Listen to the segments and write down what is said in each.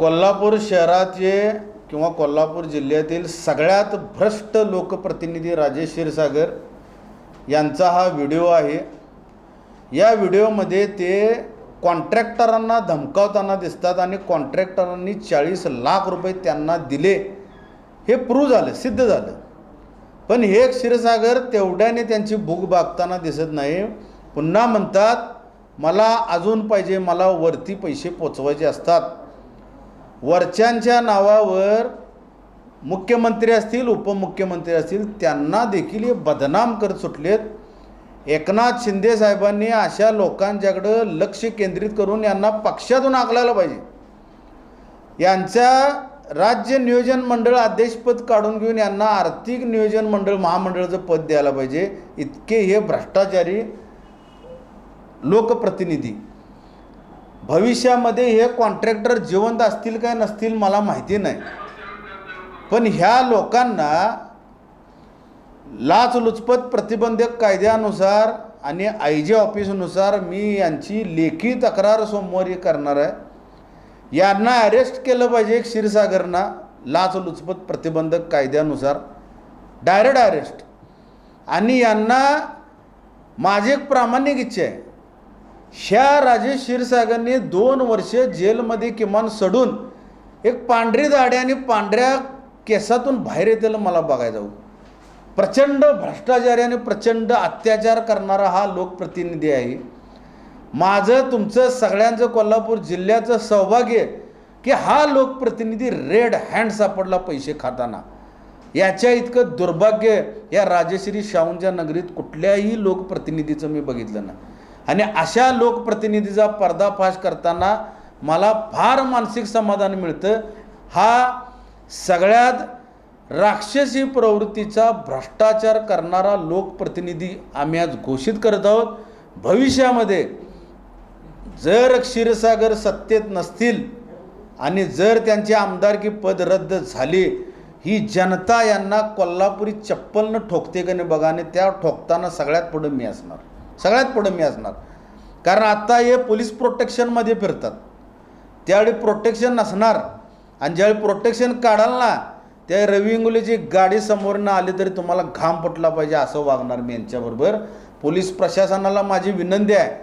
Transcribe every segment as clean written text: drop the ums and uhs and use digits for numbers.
कोल्हापूर शहराचे किंवा कोल्हापूर जिल्ह्यातील सगळ्यात भ्रष्ट लोकप्रतिनिधी राजेश क्षीरसागर यांचा हा व्हिडिओ आहे। या व्हिडिओमध्ये ते कॉन्ट्रॅक्टरांना धमकावताना दिसतात आणि कॉन्ट्रॅक्टरांनी 40 लाख रुपये त्यांना दिले हे प्रूव्ह झालं, सिद्ध झालं। पण हे क्षीरसागर तेवढ्याने त्यांची भूक भागताना दिसत नाही। पुन्हा म्हणतात मला अजून पाहिजे, मला वरती पैसे पोचवायचे असतात। वरच्यांच्या नावावर मुख्यमंत्री असतील, उपमुख्यमंत्री असतील, त्यांना देखील हे बदनाम करत सुटलेत। एकनाथ शिंदे साहेबांनी अशा लोकांच्याकडे लक्ष केंद्रित करून यांना पक्षातून हाकलायला पाहिजे। यांच्या राज्य नियोजन मंडळ अध्यक्षपद काढून घेऊन यांना आर्थिक नियोजन मंडळ महामंडळाचं पद द्यायला पाहिजे। इतके हे भ्रष्टाचारी लोकप्रतिनिधी। भविष्यामध्ये हे कॉन्ट्रॅक्टर जिवंत असतील काय नसतील मला माहिती नाही, पण ह्या लोकांना लाचलुचपत प्रतिबंधक कायद्यानुसार आणि IG ऑफिसनुसार मी यांची लेखी तक्रार सोमवारी करणार आहे। यांना अरेस्ट केलं पाहिजे क्षीरसागरना लाचलुचपत प्रतिबंधक कायद्यानुसार, डायरेक्ट अरेस्ट। आणि यांना माझी एक प्रामाणिक इच्छा आहे, ह्या राजेश क्षीरसागरने 2 वर्ष जेलमध्ये किमान सडून एक पांढरी दाढी आणि पांढऱ्या केसातून बाहेर येतेलं मला बघायचं होतं। प्रचंड भ्रष्टाचारी आणि प्रचंड अत्याचार करणारा हा लोकप्रतिनिधी आहे। माझं तुमचं सगळ्यांचं कोल्हापूर जिल्ह्याचं सौभाग्य आहे की हा लोकप्रतिनिधी रेड हँड सापडला पैसे खाताना। याच्या इतकं दुर्भाग्य या राजश्री शाहूंच्या नगरीत कुठल्याही लोकप्रतिनिधीचं मी बघितलं नाही। आणि अशा लोकप्रतिनिधीचा पर्दाफाश करताना मला फार मानसिक समाधान मिळतं। हा सगळ्यात राक्षसी प्रवृत्तीचा भ्रष्टाचार करणारा लोकप्रतिनिधी आम्ही आज घोषित करत आहोत। भविष्यामध्ये जर क्षीरसागर सत्तेत नसतील आणि जर त्यांची आमदारकी पद रद्द झाली, ही जनता यांना कोल्हापुरी चप्पलनं ठोकते का नाही बघा। आणि त्या ठोकताना सगळ्यात पुढं मी असणार, सगळ्यात पुढं मी असणार। कारण आता हे पोलीस प्रोटेक्शनमध्ये फिरतात, त्यावेळी प्रोटेक्शन नसणार। आणि ज्यावेळी प्रोटेक्शन काढाल ना, त्या रवी इंगोलेची गाडी समोरनं आली तरी तुम्हाला घाम फुटला पाहिजे असं वागणार मी यांच्याबरोबर। पोलीस प्रशासनाला माझी विनंती आहे,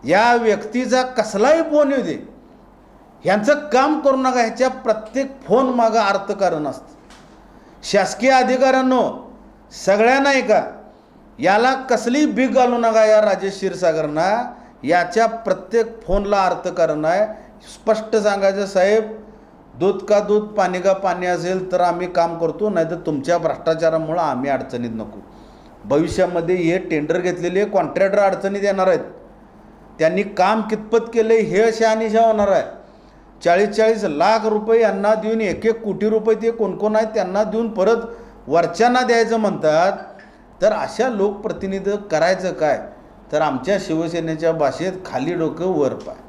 या व्यक्तीचा कसलाही फोन येऊ दे, ह्यांचं काम करू नका। ह्याच्या प्रत्येक फोन मागं अर्थकारण असतं। शासकीय अधिकाऱ्यांनो सगळ्यांना ऐका, याला कसली भीक घालू नका या राजेश क्षीरसागरना। याच्या प्रत्येक फोनला अर्थकारण आहे। स्पष्ट सांगायचं, साहेब दूध का दूध पाणी का पाणी असेल तर आम्ही काम करतो, नाहीतर तुमच्या भ्रष्टाचारामुळं आम्ही अडचणीत नको। भविष्यामध्ये हे टेंडर घेतलेले कॉन्ट्रॅक्टर अडचणीत येणार आहेत। त्यांनी काम कितपत केलं हे शहानिशा होणार आहे। 40 लाख रुपये यांना देऊन 1 कोटी रुपये ते कोण आहेत त्यांना देऊन परत वरच्यांना द्यायचं म्हणतात। तर अशा लोकप्रतिनिधी करायचं काय? तर आमच्या शिवसेनेच्या भाषेत खाली डोकं वर पाय।